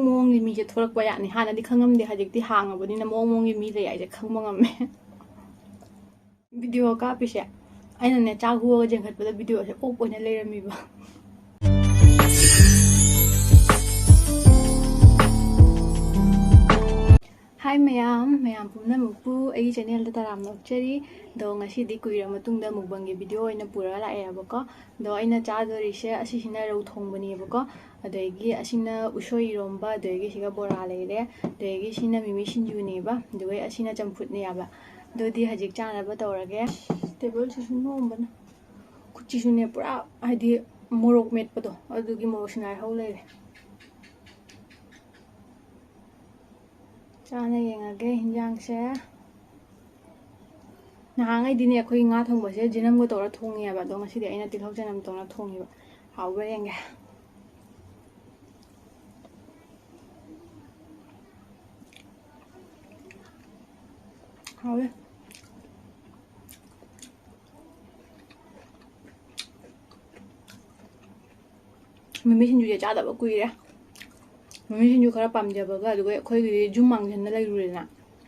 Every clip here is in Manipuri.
ꯃꯑꯣꯡ ꯃꯑꯣꯡꯒꯤ ꯃꯤꯁꯦ ꯊꯣꯛꯂꯛꯄ ꯌꯥꯅꯤ ꯍꯥꯟꯅꯗꯤ ꯈꯪꯉꯝꯗꯦ ꯍꯧꯖꯤꯛꯇꯤ ꯍꯥꯡꯉꯕꯅꯤꯅ ꯃꯑꯣꯡ ꯃꯑꯣꯡꯒꯤ ꯃꯤ ꯂꯩ ꯍꯥꯏꯁꯦ ꯈꯪꯕ ꯉꯝꯃꯦ ꯚꯤꯗꯤꯑꯣ ꯀꯥꯞꯄꯤꯁꯦ ꯑꯩꯅꯅꯦ ꯆꯥꯛ ꯍꯨꯑꯒ ꯆꯦꯟꯈꯠꯄꯗ ꯚꯤꯗꯤꯑꯣꯁꯦ ꯑꯣꯞ ꯑꯣꯏꯅ ꯂꯩꯔꯝꯃꯤꯕ ꯍꯥꯏ ꯃꯌꯥꯝ ꯄꯨꯝꯅꯃꯛꯄꯨ ꯑꯩꯒꯤ ꯆꯦꯅꯦꯜꯗ ꯇꯔꯥꯝꯅ ꯑꯣꯛꯆꯔꯤ ꯑꯗꯣ ꯉꯁꯤꯗꯤ ꯀꯨꯏꯔ ꯃꯇꯨꯡꯗ ꯃꯨꯛꯕꯪꯒꯤ ꯚꯤꯗꯤꯑꯣ ꯑꯣꯏꯅ ꯄꯨꯔꯒ ꯂꯥꯛꯑꯦꯕꯀꯣ ꯑꯗꯣ ꯑꯩꯅ ꯆꯥꯗꯣꯔꯤꯁꯦ ꯑꯁꯤꯁꯤꯅ ꯔꯧ ꯊꯣꯡꯕꯅꯦꯕꯀꯣ ꯑꯗꯒꯤ ꯑꯁꯤꯅ ꯎꯁꯣꯏ ꯏꯔꯣꯝꯕ ꯑꯗꯒꯤ ꯁꯤꯒ ꯕꯣꯔꯥ ꯂꯩꯔꯦ ꯑꯗꯒꯤ ꯁꯤꯅ ꯃꯤꯃꯤ ꯁꯤꯡꯖꯨꯅꯦꯕ ꯑꯗꯨꯒ ꯑꯁꯤꯅ ꯆꯝꯐꯨꯠꯅꯦꯕ ꯑꯗꯨꯗꯤ ꯍꯧꯖꯤꯛ ꯆꯥꯅꯕ ꯇꯧꯔꯒꯦ ꯇꯦꯕꯜꯁꯤꯁꯨ ꯅꯣꯝꯕꯅ ꯈꯨꯠꯁꯤꯁꯨꯅꯦ ꯄꯨꯔꯥ ꯍꯥꯏꯗꯤ ꯃꯣꯔꯣꯛ ꯃꯦꯠꯄꯗꯣ ꯑꯗꯨꯒꯤ ꯃꯣꯔꯣꯛ ꯁꯤꯡꯒꯥꯏꯍꯧ ꯂꯩꯔꯦ ꯆꯥꯅ ꯌꯦꯡꯉꯒꯦ ꯍꯤꯟꯖꯥꯡꯁꯦ ꯅꯍꯥꯟꯉꯩꯗꯤꯅꯦ ꯑꯩꯈꯣꯏ ꯉꯥ ꯊꯣꯡꯕꯁꯦ ꯖꯤꯅꯝꯒ ꯇꯧꯔ ꯊꯣꯡꯉꯦꯕ ꯑꯗꯣ ꯉꯁꯤꯗꯤ ꯑꯩꯅ ꯇꯤꯜꯍꯧ ꯆꯅꯝ ꯇꯧꯔ ꯊꯣꯡꯉꯦꯕ ꯍꯥꯎꯕ꯭ꯔꯥ ꯌꯦꯡꯒꯦ ꯍꯥꯎꯋꯦ ꯃꯤꯃꯤ ꯁꯤꯡꯖꯨꯁꯦ ꯆꯥꯗꯕ ꯀꯨꯏꯔꯦ ꯃꯤꯃꯤ ꯁꯤꯡꯖꯨ ꯈꯔ ꯄꯥꯝꯖꯕꯒ ꯑꯗꯨꯒ ꯑꯩꯈꯣꯏꯒꯤꯗꯤ ꯖꯨꯝ ꯃꯥꯡꯖꯟꯅ ꯂꯩꯔꯨꯔꯦꯗꯅ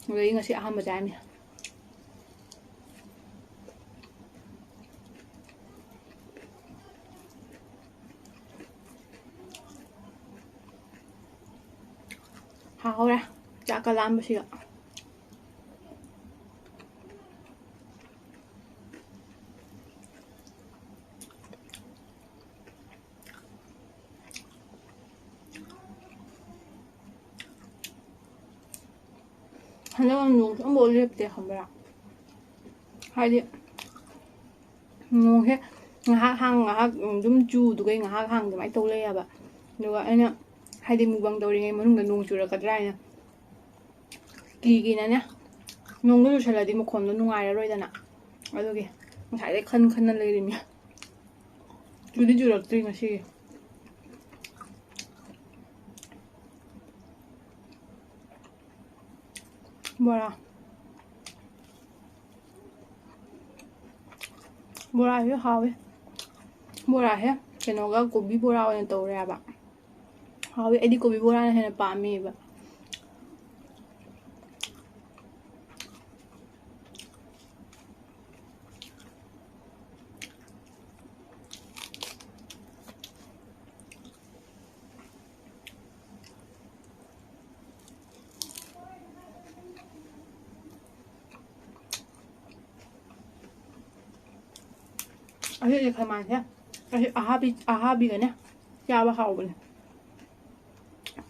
ꯑꯗꯨꯗꯒꯤ ꯉꯁꯤ ꯑꯍꯥꯟꯕ ꯆꯥꯔꯅꯤ ꯍꯥꯎꯔꯦ ꯆꯥꯛꯀ ꯂꯥꯝꯕꯁꯤꯒ ꯍꯟꯗꯛ ꯅꯣꯡꯁꯨ ꯑꯃꯐꯥꯎ ꯂꯦꯞꯇꯦ ꯈꯪꯕ꯭ꯔꯥ ꯍꯥꯏꯗꯤ ꯅꯣꯡꯁꯦ ꯉꯥꯏꯍꯥꯛ ꯍꯥꯡ ꯉꯥꯏꯍꯥꯛ ꯑꯗꯨꯝ ꯆꯨꯗꯨꯒꯩ ꯉꯥꯏꯍꯥꯛ ꯍꯥꯡ ꯑꯗꯨꯃꯥꯏꯅ ꯇꯧ ꯂꯩꯌꯦꯕ ꯑꯗꯨꯒ ꯑꯩꯅ ꯍꯥꯏꯗꯤ ꯃꯨꯛꯕꯪ ꯇꯧꯔꯤꯉꯩ ꯃꯅꯨꯡꯗ ꯅꯣꯡ ꯆꯨꯔꯛꯀꯗ꯭ꯔꯥ ꯍꯥꯏꯅ ꯀꯤꯅꯅꯦ ꯅꯣꯡꯗꯣ ꯆꯨꯁꯜꯂꯗꯤ ꯃꯈꯣꯟꯗꯣ ꯅꯨꯡꯉꯥꯏꯔꯔꯣꯏꯗꯅ ꯑꯗꯨꯒꯤ ꯉꯁꯥꯏꯗꯩ ꯈꯟꯅ ꯂꯩꯔꯤꯅꯤ ꯆꯨꯗꯤ ꯆꯨꯔꯛꯇ꯭ꯔꯤ ꯉꯁꯤꯒꯤ ꯕꯣꯔꯥꯁꯨ ꯍꯥꯎꯋꯦ ꯕꯣꯔꯥꯁꯦ ꯀꯩꯅꯣꯒ ꯀꯣꯕꯤ ꯕꯣꯔꯥ ꯑꯣꯏꯅ ꯇꯧꯔꯦꯕ ꯍꯥꯎꯋꯦ ꯑꯩꯗꯤ ꯀꯣꯕꯤ ꯕꯣꯔꯥꯅ ꯍꯦꯟꯅ ꯄꯥꯝꯃꯦꯕ ꯑꯁꯤꯁꯦ ꯈꯩꯃꯥꯟꯁꯦ ꯑꯁꯤ ꯑꯍꯥꯕꯤꯒꯅꯦ ꯆꯥꯕ ꯍꯥꯎꯕꯅꯦ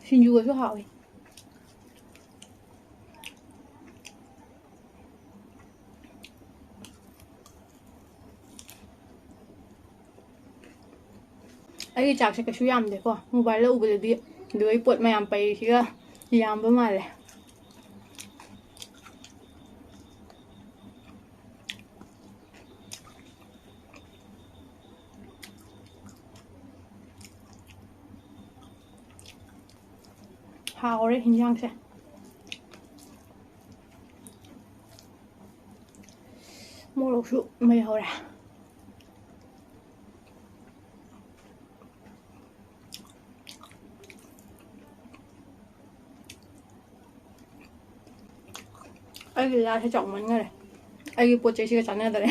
ꯁꯤꯡꯖꯨꯒꯁꯨ ꯍꯥꯎꯋꯤ ꯑꯩꯒꯤ ꯆꯥꯛꯁꯦ ꯀꯩꯁꯨ ꯌꯥꯝꯗꯦꯀꯣ ꯃꯣꯕꯥꯏꯜꯗ ꯎꯕꯗꯗꯤ ꯑꯗꯨꯒ ꯄꯣꯠ ꯃꯌꯥꯝ ꯄꯩꯔꯤꯁꯤꯒ ꯌꯥꯝꯕ ꯃꯥꯜꯂꯦ ꯍꯥꯎꯔꯦ ꯍꯤꯟꯖꯥꯡꯁꯦ ꯃꯣꯔꯣꯛꯁꯨ ꯃꯩ ꯍꯧꯔꯦ ꯑꯩꯒꯤ ꯂꯥꯁꯦ ꯆꯥꯎꯃꯟꯈꯔꯦ ꯑꯩꯒꯤ ꯄꯣꯠ ꯆꯩꯁꯤꯒ ꯆꯥꯟꯅꯗꯔꯦ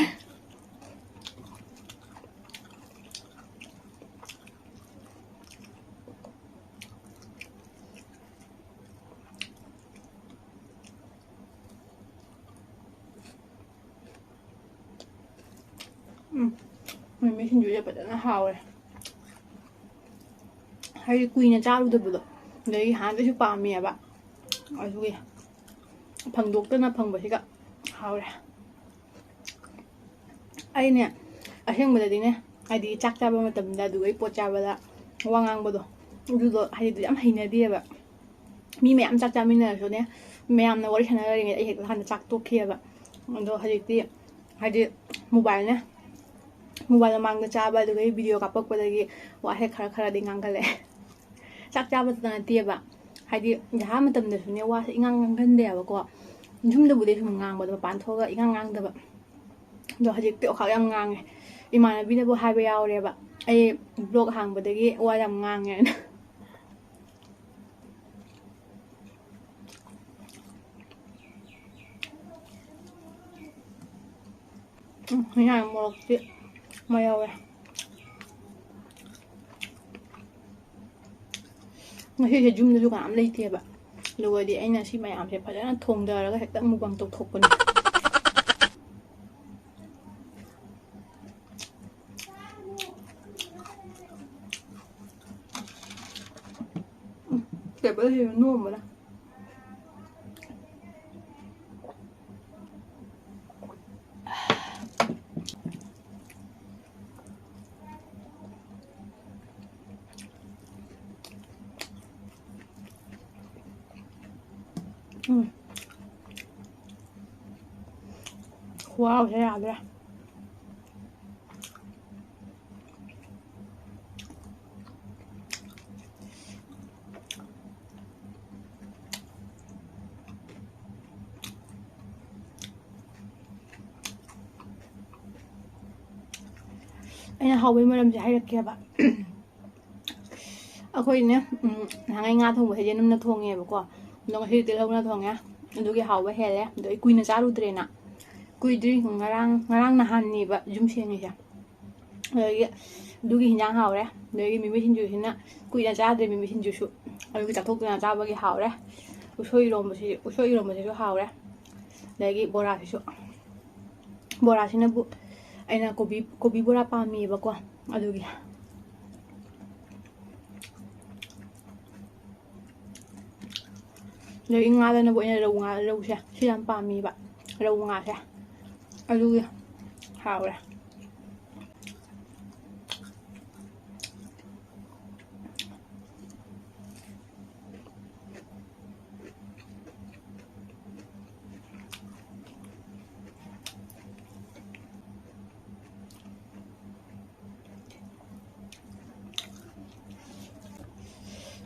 ꯃꯤꯃꯤ ꯁꯤꯡꯖꯨꯁꯦ ꯐꯖꯅ ꯍꯥꯎꯔꯦ ꯍꯥꯏꯗꯤ ꯀꯨꯏꯅ ꯆꯥꯔꯨꯗꯕꯗꯣ ꯑꯗꯒꯤ ꯍꯥꯟꯅꯗꯩꯁꯨ ꯄꯥꯝꯃꯦꯕ ꯑꯗꯨꯒꯤ ꯐꯪꯗꯣꯛꯇꯅ ꯐꯪꯕꯁꯤꯒ ꯍꯥꯎꯔꯦ ꯑꯩꯅꯦ ꯑꯁꯦꯡꯕꯗꯗꯤꯅꯦ ꯍꯥꯏꯗꯤ ꯆꯥꯛ ꯆꯥꯕ ꯃꯇꯝꯗ ꯑꯗꯨꯒꯩ ꯄꯣꯠ ꯆꯥꯕꯗ ꯋꯥ ꯉꯥꯡꯕꯗꯣ ꯑꯗꯨꯗꯣ ꯍꯥꯏꯗꯤ ꯌꯥꯝ ꯍꯩꯅꯗꯦꯕ ꯃꯤ ꯃꯌꯥꯝ ꯆꯥꯛ ꯆꯥꯃꯤꯟꯅꯔꯁꯨꯅꯦ ꯃꯌꯥꯝꯅ ꯋꯥꯔꯤ ꯁꯥꯟꯅꯔꯤꯉꯩꯗ ꯑꯩ ꯍꯦꯛꯇ ꯍꯥꯟꯅ ꯆꯥꯛ ꯇꯣꯛꯈꯤꯑꯕ ꯑꯗꯣ ꯍꯧꯖꯤꯛꯇꯤ ꯍꯥꯏꯗꯤ ꯃꯣꯕꯥꯏꯜ ꯃꯃꯥꯡꯗ ꯆꯥꯕ ꯑꯗꯨꯒꯩ ꯚꯤꯗꯤꯑꯣ ꯀꯥꯞꯄꯛꯄꯗꯒꯤ ꯋꯥꯁꯦ ꯈꯔꯗꯤ ꯉꯥꯡꯒꯠꯂꯛꯑꯦ ꯆꯥꯛ ꯆꯥꯕꯗꯨꯗ ꯅꯠꯇꯦꯕ ꯍꯥꯏꯗꯤ ꯌꯥꯍꯥ ꯃꯇꯝꯗꯁꯨꯅꯦ ꯋꯥꯁꯦ ꯏꯉꯥꯡ ꯉꯥꯡꯒꯟꯗꯦꯕꯀꯣ ꯌꯨꯝꯗꯕꯨꯗꯤ ꯁꯨꯝ ꯉꯥꯡꯕꯗꯣ ꯃꯄꯥꯟ ꯊꯣꯛꯑꯒ ꯏꯉꯥꯡ ꯉꯥꯡꯗꯕ ꯑꯗꯣ ꯍꯧꯖꯤꯛꯇꯤ ꯋꯥꯈꯜ ꯌꯥꯝ ꯉꯥꯡꯉꯦ ꯏꯃꯥꯟꯅꯕꯤꯅꯕꯨ ꯍꯥꯏꯕ ꯌꯥꯎꯔꯦꯕ ꯑꯩ ꯕ꯭ꯂꯣꯛ ꯍꯥꯡꯕꯗꯒꯤ ꯋꯥ ꯌꯥꯝ ꯉꯥꯡꯉꯦꯅ ꯍꯤꯟꯖꯥꯡ ꯃꯣꯔꯣꯛꯇꯤ ꯑꯃ ꯌꯥꯎꯋꯦ ꯉꯁꯤꯁꯦ ꯌꯨꯝꯗꯁꯨ ꯀꯅꯥꯝ ꯂꯩꯇꯦꯕ ꯑꯗꯨꯒꯗꯤ ꯑꯩꯅ ꯁꯤ ꯃꯌꯥꯝꯁꯦ ꯐꯖꯅ ꯊꯣꯡꯊꯔꯒ ꯍꯦꯛꯇ ꯃꯨꯛꯕꯥꯡ ꯇꯧꯊꯣꯛꯄꯅꯦ ꯇꯦꯕꯜꯁꯤꯁꯨ ꯅꯣꯝꯕꯅ ꯈꯨꯍꯥꯎꯁꯦ ꯌꯥꯗ꯭ꯔꯦ ꯑꯩꯅ ꯍꯥꯎꯕꯩ ꯃꯔꯝꯁꯦ ꯍꯥꯏꯔꯛꯀꯦꯕ ꯑꯩꯈꯣꯏꯅꯦ ꯅꯍꯥꯟꯒꯩ ꯉꯥ ꯊꯣꯡꯕꯁꯦ ꯌꯦꯅꯨꯝꯅ ꯊꯣꯡꯉꯦꯕꯀꯣ ꯑꯗꯣ ꯉꯁꯤꯗꯤ ꯇꯤꯜꯍꯧꯅ ꯊꯣꯡꯉꯦ ꯑꯗꯨꯒꯤ ꯍꯥꯎꯕ ꯍꯦꯜꯂꯦ ꯑꯗꯣ ꯑꯩ ꯀꯨꯏꯅ ꯆꯥꯔꯨꯗ꯭ꯔꯦꯅ ꯀꯨꯏꯗ꯭ꯔꯤ ꯉꯔꯥꯡ ꯅꯍꯥꯟꯅꯦꯕ ꯌꯨꯝ ꯁꯦꯡꯉꯤꯁꯦ ꯑꯗꯒꯤ ꯑꯗꯨꯒꯤ ꯍꯤꯟꯖꯥꯡ ꯍꯥꯎꯔꯦ ꯑꯗꯒꯤ ꯃꯤꯃꯤ ꯁꯤꯡꯖꯨꯁꯤꯅ ꯀꯨꯏꯅ ꯆꯥꯗ꯭ꯔꯦ ꯃꯤꯃꯤ ꯁꯤꯡꯖꯨꯁꯨ ꯑꯗꯨꯒꯤ ꯆꯥꯊꯣꯛꯇꯅ ꯆꯥꯕꯒꯤ ꯍꯥꯎꯔꯦ ꯎꯁꯣꯏ ꯏꯔꯣꯝꯕꯁꯤꯁꯨ ꯍꯥꯎꯔꯦ ꯑꯗꯒꯤ ꯕꯣꯔꯥꯁꯤꯅꯕꯨ ꯑꯩꯅ ꯀꯣꯕꯤ ꯕꯣꯔꯥ ꯄꯥꯝꯃꯤꯌꯦꯕꯀꯣ ꯑꯗꯨꯒꯤ ꯑꯗꯒꯤ ꯉꯥꯗꯅꯕꯨ ꯑꯩꯅ ꯔꯧꯁꯦ ꯁꯤ ꯌꯥꯝ ꯄꯥꯝꯃꯤꯕ ꯔꯧ ꯉꯥꯁꯦ ꯑꯗꯨꯒꯤ ꯍꯥꯎꯔꯦ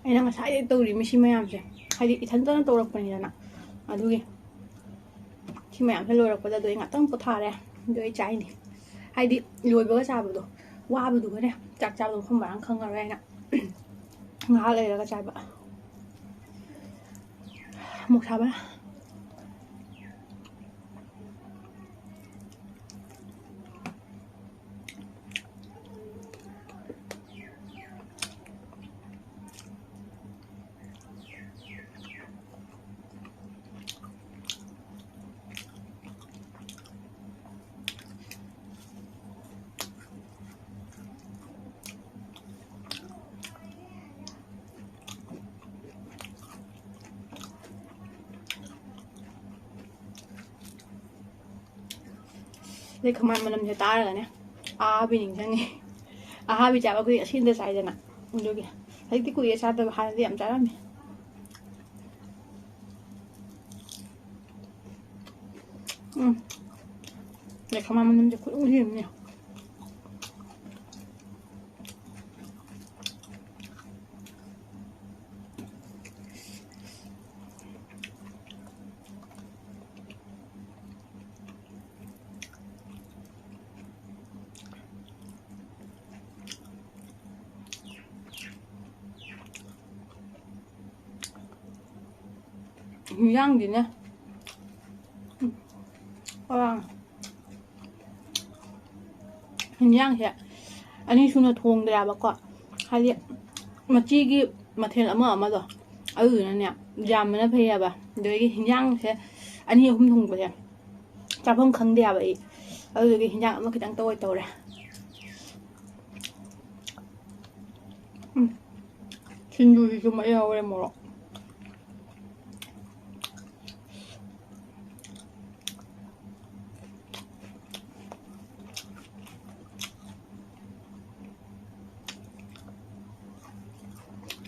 ꯑꯩꯅ ꯉꯁꯥꯏꯗꯩ ꯇꯧꯔꯤ ꯃꯤꯁꯤ ꯃꯌꯥꯝꯁꯦ ꯍꯥꯏꯗꯤ ꯏꯊꯟꯇꯅ ꯇꯧꯔꯛꯄꯅꯤꯗꯅ ꯑꯗꯨꯒꯤ ꯁꯤ ꯃꯌꯥꯝꯁꯦ ꯂꯣꯏꯔꯛꯄꯗ ꯑꯩ ꯉꯥꯛꯇꯪ ꯄꯣꯊꯥꯔꯦ ꯑꯗꯨ ꯑꯩ ꯆꯥꯏꯅꯤ ꯍꯥꯏꯗꯤ ꯂꯣꯏꯕꯒ ꯆꯥꯕꯗꯣ ꯋꯥꯕꯗꯨꯒꯅꯦ ꯆꯥꯛ ꯆꯥꯕꯗꯣ ꯃꯐꯝ ꯃꯔꯥꯡ ꯈꯪꯉꯔꯣꯏ ꯍꯥꯏꯅ ꯉꯥꯏꯍꯥꯛ ꯂꯩꯔꯒ ꯆꯥꯕ ꯑꯃꯨꯛ ꯁꯥꯕꯅ ꯑꯗꯩ ꯈꯃꯥꯟ ꯃꯅꯝꯁꯦ ꯇꯥꯔꯒꯅꯦ ꯑꯍꯥꯕꯤ ꯅꯤꯡꯁꯤꯡꯉꯤ ꯑꯍꯥꯕꯤ ꯆꯥꯕ ꯑꯩꯈꯣꯏ ꯑꯁꯤꯟꯗ ꯆꯥꯏꯗꯅ ꯑꯗꯨꯒꯤ ꯍꯧꯖꯤꯛꯇꯤ ꯀꯨꯏꯔꯦ ꯆꯥꯗꯕ ꯍꯥꯟꯅꯗꯤ ꯌꯥꯝ ꯆꯥꯔꯝꯃꯤ ꯑꯗꯩ ꯈꯃꯥꯟ ꯃꯅꯝꯁꯦ ꯈꯨꯠꯅꯨꯡꯁꯤꯝꯅꯦ ꯍꯤꯟꯖꯥꯡꯗꯤꯅꯦ ꯍꯤꯟꯖꯥꯡꯁꯦ ꯑꯅꯤ ꯁꯨꯅ ꯊꯣꯡꯗ꯭ꯔꯦꯕꯀꯣ ꯍꯥꯏꯗꯤ ꯃꯆꯤꯒꯤ ꯃꯊꯦꯜ ꯑꯃꯗꯣ ꯑꯗꯨꯗꯨꯅꯅꯦ ꯌꯥꯝꯕꯅ ꯐꯩꯌꯦꯕ ꯑꯗꯒꯤ ꯍꯤꯟꯖꯥꯡꯁꯦ ꯑꯅꯤ ꯑꯍꯨꯝ ꯊꯣꯡꯕꯁꯦ ꯆꯥꯐꯝ ꯈꯪꯗꯦꯕ ꯑꯩ ꯑꯗꯨꯗꯨꯒꯤ ꯍꯤꯟꯖꯥꯡ ꯑꯃ ꯈꯤꯇꯪ ꯇꯧꯔꯦ ꯁꯤꯡꯖꯨꯁꯤꯁꯨ ꯃꯌꯥꯝ ꯌꯥꯎꯔꯦ ꯃꯣꯔꯣꯛ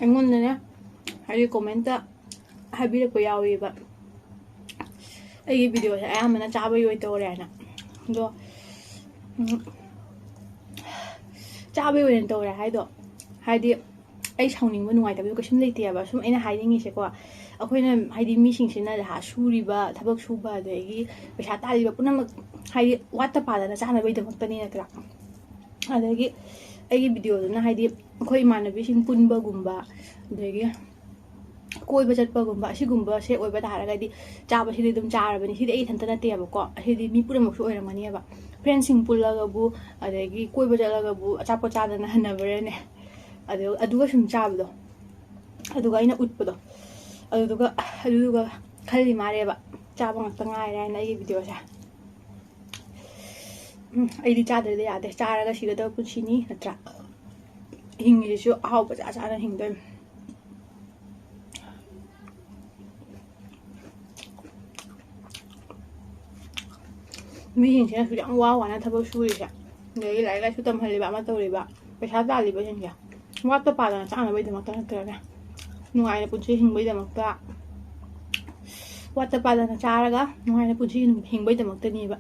ꯑꯩꯉꯣꯟꯗꯅꯦ ꯍꯥꯏꯗꯤ ꯀꯣꯃꯦꯟꯇ ꯍꯥꯏꯕꯤꯔꯛꯄ ꯌꯥꯎꯋꯦꯕ ꯑꯩꯒꯤ ꯚꯤꯗꯤꯑꯣꯁꯦ ꯑꯌꯥꯝꯕꯅ ꯆꯥꯕꯒꯤ ꯑꯣꯏ ꯇꯧꯔꯦ ꯍꯥꯏꯅ ꯑꯗꯣ ꯆꯥꯕꯒꯤ ꯑꯣꯏꯅ ꯇꯧꯔꯦ ꯍꯥꯏꯗꯣ ꯍꯥꯏꯗꯤ ꯑꯩ ꯁꯥꯎꯅꯤꯡꯕ ꯅꯨꯡꯉꯥꯏꯇꯕꯗꯣ ꯀꯩꯁꯨꯝ ꯂꯩꯇꯦꯕ ꯁꯨꯝ ꯑꯩꯅ ꯍꯥꯏꯅꯤꯡꯉꯤꯁꯦꯀꯣ ꯑꯩꯈꯣꯏꯅ ꯍꯥꯏꯗꯤ ꯃꯤꯁꯤꯡꯁꯤꯅ ꯁꯨꯔꯤꯕ ꯊꯕꯛ ꯁꯨꯕ ꯑꯗꯒꯤ ꯄꯩꯁꯥ ꯇꯥꯜꯂꯤꯕ ꯄꯨꯝꯅꯃꯛ ꯍꯥꯏꯗꯤ ꯋꯥꯠꯇ ꯄꯥꯗꯅ ꯆꯥꯅꯕꯒꯤꯗꯃꯛꯇꯅꯤ ꯅꯠꯇ꯭ꯔꯥ ꯑꯗꯒꯤ ꯑꯩꯒꯤ ꯚꯤꯗꯤꯑꯣꯗꯨꯅ ꯍꯥꯏꯗꯤ ꯑꯩꯈꯣꯏ ꯏꯃꯥꯟꯅꯕꯤꯁꯤꯡ ꯄꯨꯟꯕꯒꯨꯝꯕ ꯑꯗꯒꯤ ꯀꯣꯏꯕ ꯆꯠꯄꯒꯨꯝꯕ ꯑꯁꯤꯒꯨꯝꯕꯁꯦ ꯑꯣꯏꯕ ꯇꯥꯔꯒꯗꯤ ꯆꯥꯕꯁꯤꯗꯤ ꯑꯗꯨꯝ ꯆꯥꯔꯕꯅꯤ ꯁꯤꯗꯤ ꯑꯩ ꯏꯊꯟꯇ ꯅꯠꯇꯦꯕꯀꯣ ꯑꯁꯤꯗꯤ ꯃꯤ ꯄꯨꯝꯅꯃꯛꯁꯨ ꯑꯣꯏꯔꯝꯒꯅꯦꯕ ꯐ꯭ꯔꯦꯟꯁꯤꯡ ꯄꯨꯜꯂꯒꯕꯨ ꯑꯗꯒꯤ ꯀꯣꯏꯕ ꯆꯠꯂꯒꯕꯨ ꯑꯆꯥꯄꯣꯠ ꯆꯥꯗꯅ ꯍꯟꯅꯕꯔꯅꯦ ꯑꯗꯨꯒ ꯁꯨꯝ ꯆꯥꯕꯗꯣ ꯑꯗꯨꯒ ꯑꯩꯅ ꯎꯠꯄꯗꯣ ꯑꯗꯨꯗꯨꯒ ꯈꯜꯂꯤ ꯃꯥꯜꯂꯦꯕ ꯆꯥꯕ ꯉꯥꯛꯇ ꯉꯥꯏꯔꯦ ꯍꯥꯏꯅ ꯑꯩꯒꯤ ꯚꯤꯗꯤꯑꯣꯁꯦ ꯑꯩꯗꯤ ꯆꯥꯗ꯭ꯔꯗꯤ ꯌꯥꯗꯦ ꯆꯥꯔꯒ ꯁꯤꯒꯗꯕ ꯄꯨꯟꯁꯤꯅꯤ ꯅꯠꯇ꯭ꯔꯥ ꯍꯤꯡꯉꯤꯁꯤꯁꯨ ꯑꯍꯥꯎꯕ ꯆꯥꯅ ꯍꯤꯡꯗꯣꯏꯅꯤ ꯃꯤꯁꯤꯡꯁꯤꯅꯁꯨ ꯌꯥꯝ ꯋꯥꯅ ꯊꯕꯛ ꯁꯨꯔꯤꯁꯦ ꯑꯗꯒꯤ ꯂꯥꯏꯔꯤꯛ ꯂꯥꯏꯁꯨ ꯇꯝꯍꯜꯂꯤꯕ ꯑꯃ ꯇꯧꯔꯤꯕ ꯄꯩꯁꯥ ꯇꯥꯜꯂꯤꯕꯁꯤꯡꯁꯦ ꯋꯥꯠꯇ ꯄꯥꯗꯅ ꯆꯥꯅꯕꯒꯤꯗꯃꯛꯇ ꯅꯠꯇ꯭ꯔꯒꯅꯦ ꯅꯨꯡꯉꯥꯏꯅ ꯄꯨꯟꯁꯤ ꯍꯤꯡꯕꯒꯤꯗꯃꯛꯇ ꯋꯥꯠꯇ ꯄꯥꯗꯅ ꯆꯥꯔꯒ ꯅꯨꯡꯉꯥꯏꯅ ꯄꯨꯟꯁꯤ ꯍꯤꯡꯕꯒꯤꯗꯃꯛꯇꯅꯦꯕ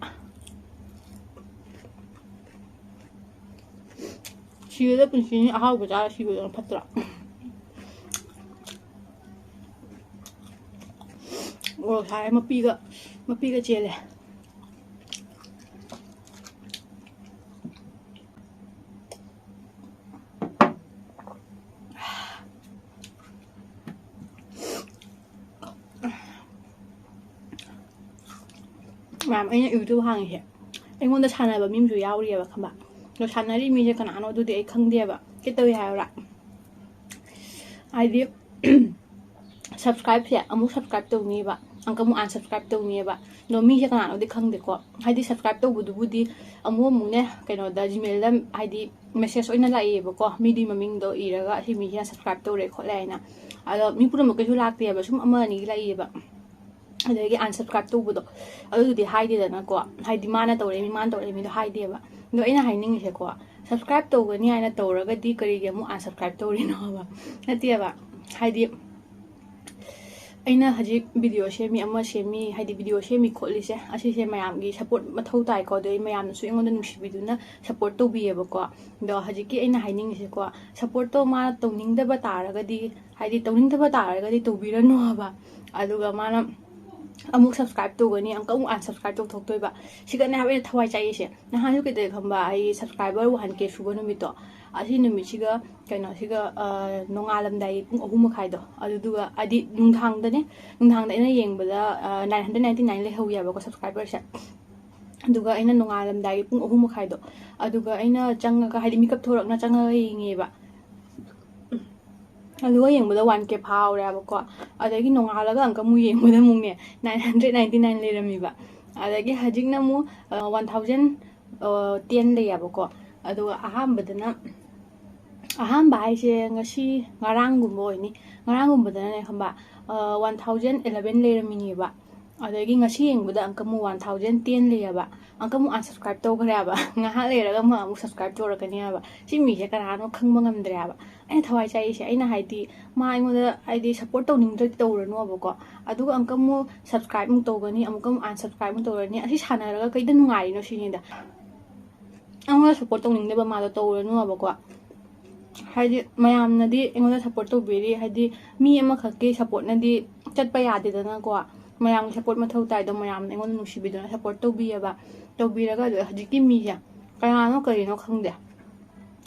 시위의 분신이 아하고자 시위는 받더라. 잘 먹비가 제래. ꯃꯌꯥꯝ ꯑꯩꯅ ꯌꯨꯇ꯭ꯌꯨꯕ ꯍꯥꯡꯉꯤꯁꯦ ꯑꯩꯉꯣꯟꯗ ꯁꯥꯟꯅꯕ ꯃꯤꯝꯁꯨ ꯌꯥꯎꯔꯤꯑꯕ ꯈꯪꯕ ꯑꯗꯣ ꯁꯥꯟꯅꯔꯤ ꯃꯤꯁꯦ ꯀꯅꯥꯅꯣ ꯑꯗꯨꯗꯤ ꯑꯩ ꯈꯪꯗꯦꯕ ꯀꯩꯇꯧꯏ ꯍꯥꯏꯕ꯭ꯔꯥ ꯍꯥꯏꯗꯤ ꯁꯕꯁꯀ꯭ꯔꯥꯏꯕꯁꯦ ꯑꯃꯨꯛ ꯁꯕꯁꯀ꯭ꯔꯥꯏब ꯇꯧꯅꯤꯕ ꯑꯃꯨꯛ ꯑꯟꯁꯕꯁꯀ꯭ꯔꯥꯏब ꯇꯧꯅꯤꯕ ꯑꯗꯣ ꯃꯤꯁꯦ ꯀꯅꯥꯅꯣꯗꯤ ꯈꯪꯗꯦꯀꯣ ꯍꯥꯏꯗꯤ ꯁꯕꯁꯀ꯭ꯔꯥꯏब ꯇꯧꯕꯗꯨꯕꯨꯗꯤ ꯑꯃꯨꯛꯅꯦ ꯀꯩꯅꯣꯗ ꯖꯤꯃꯦꯜꯗ ꯍꯥꯏꯗꯤ ꯃꯦꯁꯦꯖ ꯑꯣꯏꯅ ꯂꯥꯛꯑꯦꯕꯀꯣ ꯃꯤꯗꯤ ꯃꯃꯤꯡꯗꯣ ꯏꯔꯒ ꯑꯁꯤ ꯃꯤꯁꯤꯅ ꯁꯕꯁꯀ꯭ꯔꯥꯏब ꯇꯧꯔꯦ ꯈꯣꯠꯂꯦ ꯍꯥꯏꯅ ꯑꯗꯣ ꯃꯤ ꯄꯨꯝꯅꯃꯛꯀꯩꯁꯨ ꯂꯥꯛꯇꯦꯕ ꯁꯨꯝ ꯑꯃ ꯑꯅꯤꯒꯤ ꯂꯥꯛꯑꯦꯕ ꯑꯗꯒꯤ ꯑꯟꯁꯕꯁꯀ꯭ꯔꯥꯏब ꯇꯧꯕꯗꯣ ꯑꯗꯨꯗꯤ ꯍꯥꯏꯗꯦꯗꯅꯀꯣ ꯍꯥꯏꯗꯤ ꯃꯥꯅ ꯇꯧꯔꯛꯏ ꯃꯥꯅ ꯇꯧꯔꯛꯏ ꯃꯤꯗꯣ ꯍꯥꯏꯗꯦꯕ ꯑꯗꯣ ꯑꯩꯅ ꯍꯥꯏꯅꯤꯡꯉꯤꯁꯦꯀꯣ ꯁꯕꯁꯀ꯭ꯔꯥꯏब ꯇꯧꯒꯅꯤ ꯍꯥꯏꯅ ꯇꯧꯔꯒꯗꯤ ꯀꯔꯤꯒꯤ ꯑꯃꯨꯛ ꯑꯟꯁꯕꯁꯀ꯭ꯔꯥꯏब ꯇꯧꯔꯤꯅꯣꯕ ꯅꯠꯇꯦꯕ ꯍꯥꯏꯗꯤ ꯑꯩꯅ ꯍꯧꯖꯤꯛ ꯚꯤꯗꯤꯑꯣ ꯁꯦꯝꯃꯤ ꯑꯃ ꯁꯦꯝꯃꯤ ꯍꯥꯏꯗꯤ ꯚꯤꯗꯤꯑꯣ ꯁꯦꯝꯃꯤ ꯈꯣꯠꯂꯤꯁꯦ ꯑꯁꯤꯁꯦ ꯃꯌꯥꯝꯒꯤ ꯁꯞꯄꯣꯔꯠ ꯃꯊꯧ ꯇꯥꯏꯀꯣ ꯑꯗꯩ ꯃꯌꯥꯝꯅꯁꯨ ꯑꯩꯉꯣꯟꯗ ꯅꯨꯡꯁꯤꯕꯤꯗꯨꯅ ꯁꯞꯄꯣꯔꯠ ꯇꯧꯕꯤꯌꯦꯕꯀꯣ ꯑꯗꯣ ꯍꯧꯖꯤꯛꯀꯤ ꯑꯩꯅ ꯍꯥꯏꯅꯤꯡꯉꯤꯁꯦꯀꯣ ꯁꯞꯄꯣꯔꯠꯇꯣ ꯃꯥꯅ ꯇꯧꯅꯤꯡꯗꯕ ꯇꯥꯔꯒꯗꯤ ꯍꯥꯏꯗꯤ ꯇꯧꯅꯤꯡꯗꯕ ꯇꯥꯔꯒꯗꯤ ꯇꯧꯕꯤꯔꯅꯨꯕ ꯑꯗꯨꯒ ꯃꯥꯅ ꯑꯃꯨꯛ ꯁꯕꯁꯀ꯭ꯔꯥꯏब ꯇꯧꯒꯅꯤ ꯑꯃꯨꯛ ꯑꯟꯁꯕꯁꯀ꯭ꯔꯥꯏब ꯇꯧꯊꯣꯛꯇꯣꯏꯕ ꯁꯤꯒꯅꯦ ꯍꯥꯏꯕ ꯑꯩꯅ ꯊꯋꯥꯏ ꯆꯥꯛꯏꯁꯦ ꯅꯍꯥꯟꯁꯨ ꯀꯩꯗꯧꯋꯤ ꯈꯪꯕ ꯑꯩ ꯁꯕꯁꯀ꯭ꯔꯥꯏꯕꯔ 1K ꯁꯨꯕ ꯅꯨꯃꯤꯠꯇꯣ ꯑꯁꯤ ꯅꯨꯃꯤꯠꯁꯤꯒ ꯀꯩꯅꯣꯁꯤꯒ ꯅꯣꯡꯉꯥꯜꯂꯝꯗꯥꯏꯒꯤ ꯄꯨꯡ 3:30ꯗꯣ ꯑꯗꯨꯗꯨꯒ ꯍꯥꯏꯗꯤ ꯅꯨꯡꯗꯥꯡꯗ ꯑꯩꯅ ꯌꯦꯡꯕꯗ 999 ꯂꯩꯍꯧꯋꯦꯕꯀꯣ ꯁꯕꯁꯀ꯭ꯔꯥꯏꯕꯔꯁꯦ ꯑꯗꯨꯒ ꯑꯩꯅ ꯅꯣꯡꯉꯥꯜꯂꯝꯗꯥꯏꯒꯤ ꯄꯨꯡ 3:30ꯗꯣ ꯑꯗꯨꯒ ꯑꯩꯅ ꯆꯪꯉꯒ ꯍꯥꯏꯗꯤ ꯃꯤꯀꯞ ꯊꯣꯔꯛꯅ ꯆꯪꯉꯒ ꯌꯦꯡꯉꯦꯕ ꯑꯗꯨꯒ ꯌꯦꯡꯕꯗ 1K ꯐꯥꯎꯔꯦꯕꯀꯣ ꯑꯗꯒꯤ ꯅꯣꯡꯉꯥꯜꯂꯒ ꯑꯃꯨꯛ ꯌꯦꯡꯕꯗ ꯑꯃꯨꯛꯅꯦ 999 ꯂꯩꯔꯝꯃꯤꯕ ꯑꯗꯒꯤ ꯍꯧꯖꯤꯛꯅ ꯑꯃꯨꯛ 1010 ꯂꯩꯌꯦꯕꯀꯣ ꯑꯗꯨꯒ ꯑꯍꯥꯟꯕ ꯍꯥꯏꯁꯦ ꯉꯔꯥꯡꯒꯨꯝꯕ ꯑꯣꯏꯅꯤ ꯉꯔꯥꯡꯒꯨꯝꯕꯗꯅꯅꯦ ꯈꯪꯕ 1011 ꯂꯩꯔꯝꯃꯤꯅꯦꯕ ꯑꯗꯒꯤ ꯉꯁꯤ ꯌꯦꯡꯕꯗ ꯑꯃꯨꯛ 1010 ꯂꯩꯌꯦꯕ ꯑꯃꯨꯛ ꯑꯟꯁꯕꯁꯀ꯭ꯔꯥꯏब ꯇꯧꯈ꯭ꯔꯦꯕ ꯉꯥꯏꯍꯥꯛ ꯂꯩꯔꯒ ꯑꯃꯨꯛ ꯁꯕꯁꯀ꯭ꯔꯥꯏब ꯇꯧꯔꯛꯀꯅꯦꯕ ꯁꯤ ꯃꯤꯁꯦ ꯀꯅꯥꯅꯣ ꯈꯪꯕ ꯉꯝꯗ꯭ꯔꯦꯕ ꯑꯩꯅ ꯊꯋꯥꯏ ꯆꯥꯛꯏꯁꯦ ꯑꯩꯅ ꯍꯥꯏꯗꯤ ꯃꯥ ꯑꯩꯉꯣꯟꯗ ꯍꯥꯏꯗꯤ ꯁꯞꯄꯣꯔꯠ ꯇꯧꯅꯤꯡꯗ꯭ꯔꯗꯤ ꯇꯧꯔꯅꯣꯕꯀꯣ ꯑꯗꯨꯒ ꯑꯃꯨꯛ ꯁꯕꯁꯀ꯭ꯔꯥꯏब ꯑꯃꯨꯛ ꯇꯧꯒꯅꯤ ꯑꯃꯨꯛ ꯑꯟꯁꯕꯁꯀ꯭ꯔꯥꯏब ꯇꯧꯔꯅꯤ ꯑꯁꯤ ꯁꯥꯟꯅꯔꯒ ꯀꯩꯗ ꯅꯨꯡꯉꯥꯏꯔꯤꯅꯣ ꯁꯤꯅꯤꯗ ꯑꯩꯉꯣꯟꯗ ꯁꯞꯄꯣꯔꯠ ꯇꯧꯅꯤꯡꯗꯕ ꯃꯥꯗꯣ ꯇꯧꯔꯅꯣꯕꯀꯣ ꯍꯥꯏꯗꯤ ꯃꯌꯥꯝꯅꯗꯤ ꯑꯩꯉꯣꯟꯗ ꯁꯞꯄꯣꯔꯠ ꯇꯧꯕꯤꯔꯤ ꯍꯥꯏꯗꯤ ꯃꯤ ꯑꯃꯈꯛꯀꯤ ꯁꯞꯄꯣꯔꯠꯅꯗꯤ ꯆꯠꯄ ꯌꯥꯗꯦꯗꯅꯀꯣ ꯃꯌꯥꯝꯒꯤ ꯁꯞꯄꯣꯔꯠ ꯃꯊꯧ ꯇꯥꯏꯗꯣ ꯃꯌꯥꯝꯅ ꯑꯩꯉꯣꯟꯗ ꯅꯨꯡꯁꯤꯕꯤꯗꯨꯅ ꯁꯞꯄꯣꯔꯠ ꯇꯧꯕꯤꯔꯒ ꯍꯧꯖꯤꯛꯀꯤ ꯃꯤꯁꯦ ꯀꯅꯥꯅꯣ ꯀꯔꯤꯅꯣ ꯈꯪꯗꯦ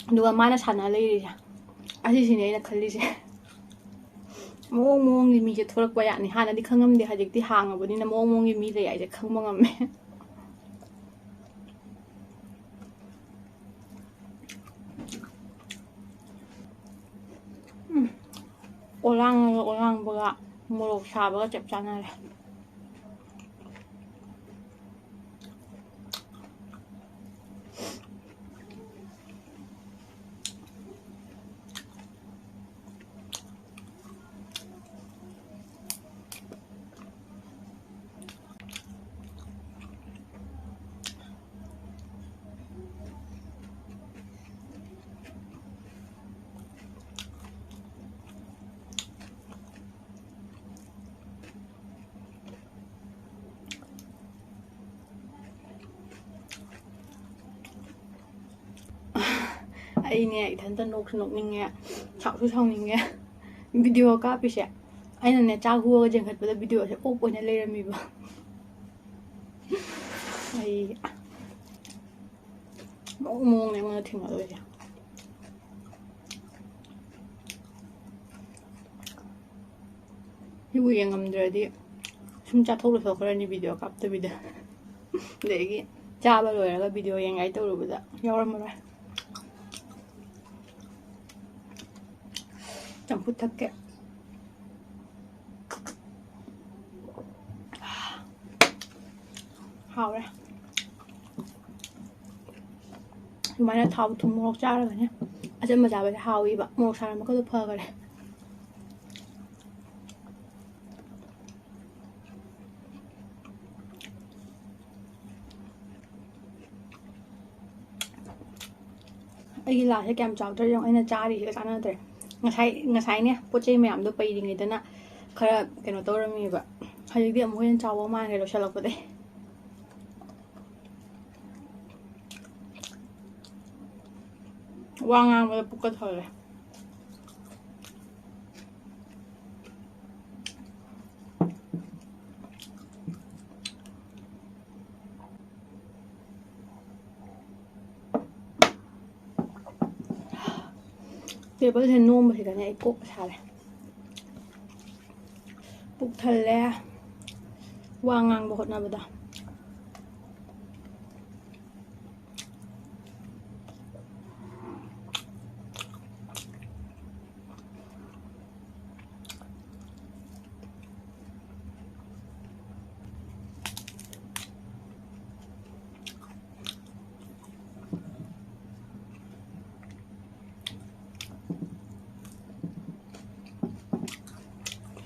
ꯑꯗꯨꯒ ꯃꯥꯅ ꯁꯥꯟꯅ ꯂꯩꯔꯤꯁꯦ ꯑꯁꯤꯁꯤꯅꯦ ꯑꯩꯅ ꯈꯜꯂꯤꯁꯦ ꯃꯑꯣꯡꯒꯤ ꯃꯤꯁꯦ ꯊꯣꯛꯂꯛꯄ ꯌꯥꯅꯤ ꯍꯥꯟꯅꯗꯤ ꯈꯪꯉꯝꯗꯦ ꯍꯧꯖꯤꯛꯇꯤ ꯍꯥꯡꯉꯕꯅꯤꯅ ꯃꯑꯣꯡꯒꯤ ꯃꯤ ꯂꯩ ꯍꯥꯏꯁꯦ ꯈꯪꯕ ꯉꯝꯃꯦ ꯑꯣꯂꯥꯡꯕꯒ ꯃꯣꯔꯣꯛ ꯁꯥꯕꯒ ꯆꯞ ꯆꯥꯟꯅꯔꯦ ꯑꯩꯅꯦ ꯏꯊꯟꯇ ꯅꯣꯛꯁꯨ ꯅꯣꯛꯅꯤꯡꯉꯦ ꯁꯥꯎꯁꯨ ꯁꯥꯎꯅꯤꯡꯉꯦ ꯚꯤꯗꯤꯑꯣ ꯀꯥꯞꯄꯤꯁꯦ ꯑꯩꯅꯅꯦ ꯆꯥꯛ ꯍꯨꯑꯒ ꯆꯦꯟꯈꯠꯄꯗ ꯚꯤꯗꯤꯑꯣꯁꯦ ꯑꯣꯐ ꯑꯣꯏꯅ ꯂꯩꯔꯝꯃꯤꯕ ꯑꯩ ꯃꯑꯣꯡꯅꯦ ꯑꯩꯉꯣꯟꯗ ꯊꯦꯡꯅꯗꯣꯏꯁꯦ ꯁꯤꯕꯨ ꯌꯦꯡꯉꯝꯗ꯭ꯔꯗꯤ ꯁꯨꯝ ꯆꯥꯊꯣꯛꯈ꯭ꯔꯅꯤ ꯚꯤꯗꯤꯑꯣ ꯀꯥꯞꯇꯕꯤꯗ ꯑꯗꯒꯤ ꯆꯥꯕ ꯂꯣꯏꯔꯒ ꯚꯤꯗꯤꯑꯣ ꯌꯦꯡꯉꯥꯏ ꯇꯧꯔꯨꯕꯗ ꯌꯥꯎꯔꯝꯃꯔꯣꯏ ꯆꯝꯐꯨꯠ ꯊꯛꯀꯦ ꯍꯥꯎꯔꯦ ꯑꯗꯨꯃꯥꯏꯅ ꯊꯥꯎ ꯊꯨꯝ ꯃꯣꯔꯣꯛ ꯆꯥꯔꯒꯅꯦ ꯑꯆꯝꯕ ꯆꯥꯕꯁꯦ ꯍꯥꯎꯏꯕ ꯃꯣꯔꯣꯛ ꯁꯥꯔꯝꯕꯒꯗꯣ ꯐꯈꯔꯦ ꯑꯩꯒꯤ ꯂꯥꯁꯦ ꯀꯌꯥꯝ ꯆꯥꯎꯗ꯭ꯔꯦ ꯌꯦꯡꯉꯣ ꯑꯩꯅ ꯆꯥꯔꯤꯁꯤꯒ ꯆꯥꯟꯅꯗ꯭ꯔꯦ ꯉꯁꯥꯏꯅꯦ ꯄꯣꯠ ꯆꯩ ꯃꯌꯥꯝꯗꯣ ꯄꯩꯔꯤꯉꯩꯗꯅ ꯈꯔ ꯀꯩꯅꯣ ꯇꯧꯔꯝꯃꯦꯕ ꯍꯧꯖꯤꯛꯇꯤ ꯑꯃꯨꯛ ꯍꯦꯟꯅ ꯆꯥꯎꯕ ꯃꯥꯟꯈ꯭ꯔꯦ ꯂꯣꯏꯁꯤꯜꯂꯛꯄꯗꯩ ꯋꯥ ꯉꯥꯡꯕꯗ ꯄꯨꯛꯀ ꯊꯜꯂꯦ ꯇꯦꯕꯜꯁꯦ ꯅꯣꯝꯕꯁꯤꯗꯅꯦ ꯑꯩ ꯀꯣꯛ ꯁꯥꯔꯦ ꯄꯨꯛ ꯊꯜꯂꯦ ꯋꯥ ꯉꯥꯡꯕ ꯍꯣꯠꯅꯕꯗ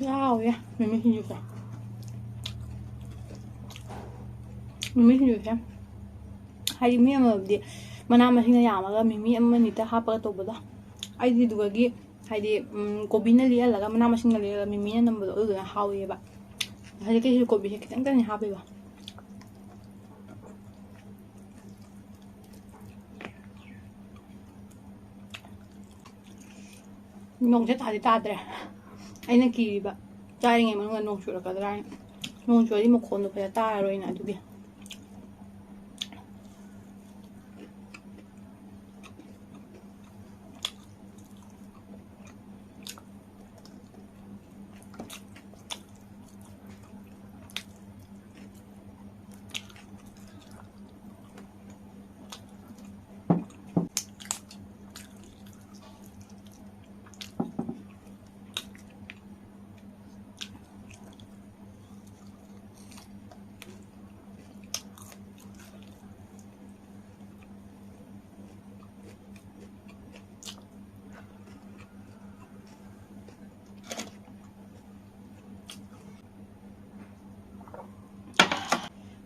ꯍꯥꯎꯋꯦ ꯃꯤꯃꯤ ꯁꯤꯡꯖꯨꯁꯦ ꯃꯤꯃꯤ ꯁꯤꯡꯖꯨꯁꯦ ꯍꯥꯏꯗꯤ ꯃꯤ ꯑꯃꯕꯨꯗꯤ ꯃꯅꯥ ꯃꯁꯤꯡꯅ ꯌꯥꯝꯃꯒ ꯃꯤꯃꯤ ꯑꯃꯅꯤꯇ ꯍꯥꯞꯄꯒ ꯇꯧꯕꯗꯣ ꯑꯩꯗꯤ ꯑꯗꯨꯒꯤ ꯍꯥꯏꯗꯤ ꯀꯣꯕꯤꯅ ꯂꯤꯍꯜꯂꯒ ꯃꯅꯥ ꯃꯁꯤꯡꯅ ꯂꯤꯍꯜꯂꯒ ꯃꯤꯃꯤꯅ ꯅꯝꯕꯗꯣ ꯑꯗꯨꯗꯨꯅ ꯍꯥꯎꯋꯦꯕ ꯍꯧꯖꯤꯛꯀꯤꯁꯤꯁꯨ ꯀꯣꯕꯤꯁꯦ ꯈꯤꯇꯪ ꯍꯥꯞꯄꯦꯕ ꯅꯣꯡꯁꯦ ꯇꯥꯗꯤ ꯇꯥꯗ꯭ꯔꯦ ꯑꯩꯅ ꯀꯤꯔꯤꯕ ꯆꯥꯔꯤꯉꯩ ꯃꯅꯨꯡꯗ ꯅꯣꯡ ꯆꯨꯔꯛꯀꯗ꯭ꯔꯥ ꯍꯥꯏꯅ ꯅꯣꯡ ꯆꯨꯔꯗꯤ ꯃꯈꯣꯟꯗꯣ ꯐꯖꯅ ꯇꯥꯔꯔꯣꯏꯅ ꯑꯗꯨꯒꯤ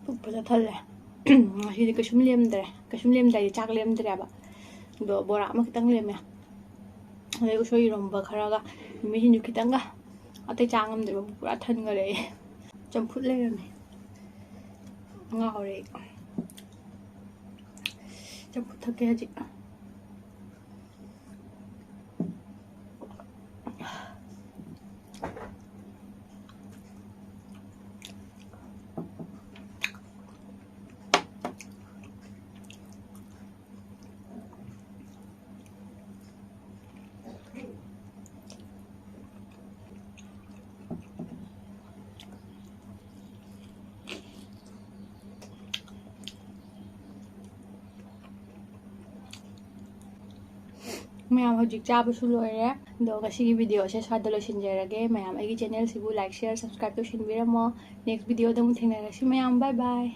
ꯄꯨꯛ ꯐꯖ ꯊꯜꯂꯦ ꯉꯁꯤꯗꯤ ꯀꯩꯁꯨꯝ ꯂꯦꯝꯗ꯭ꯔꯦ ꯀꯩꯁꯨꯝ ꯂꯦꯝꯗ꯭ꯔꯦ ꯆꯥꯛ ꯂꯦꯝꯗ꯭ꯔꯦꯕ ꯑꯗꯣ ꯕꯣꯔꯥ ꯑꯃ ꯈꯤꯇꯪ ꯂꯦꯝꯃꯦ ꯑꯗꯩ ꯎꯁꯣꯏ ꯏꯔꯣꯝꯕ ꯈꯔꯒ ꯃꯤꯃꯤ ꯁꯤꯡꯖꯨ ꯈꯤꯇꯪꯒ ꯑꯇꯩ ꯆꯥ ꯉꯝꯗ꯭ꯔꯦꯕ ꯄꯨꯔꯥ ꯊꯟꯈꯔꯦ ꯑꯩ ꯆꯝꯐꯨꯠ ꯂꯩꯔꯝꯃꯦ ꯉꯥꯎꯔꯦ ꯆꯝꯐꯨꯠ ꯊꯛꯀꯦ ꯍꯧꯖꯤꯛ ꯃꯌꯥꯝ ꯍꯧꯖꯤꯛ ꯆꯥꯕꯁꯨ ꯂꯣꯏꯔꯦ ꯑꯗꯣ ꯉꯁꯤꯒꯤ ꯚꯤꯗꯤꯑꯣꯁꯦ ꯁ꯭ꯋꯥꯏꯗ ꯂꯣꯏꯁꯤꯟꯖꯔꯒꯦ ꯃꯌꯥꯝ ꯑꯩꯒꯤ ꯆꯦꯅꯦꯜꯁꯤꯕꯨ ꯂꯥꯏꯛ ꯁꯤꯌꯔ ꯁꯕꯁꯀ꯭ꯔꯥꯏꯕ ꯇꯧꯁꯤꯟꯕꯤꯔꯝꯃꯣ ꯅꯦꯛꯁ ꯚꯤꯗꯤꯑꯣꯗ ꯑꯃꯨꯛ ꯊꯦꯡꯅꯔꯁꯤ ꯃꯌꯥꯝ ꯕꯥꯏ ꯕꯥꯏ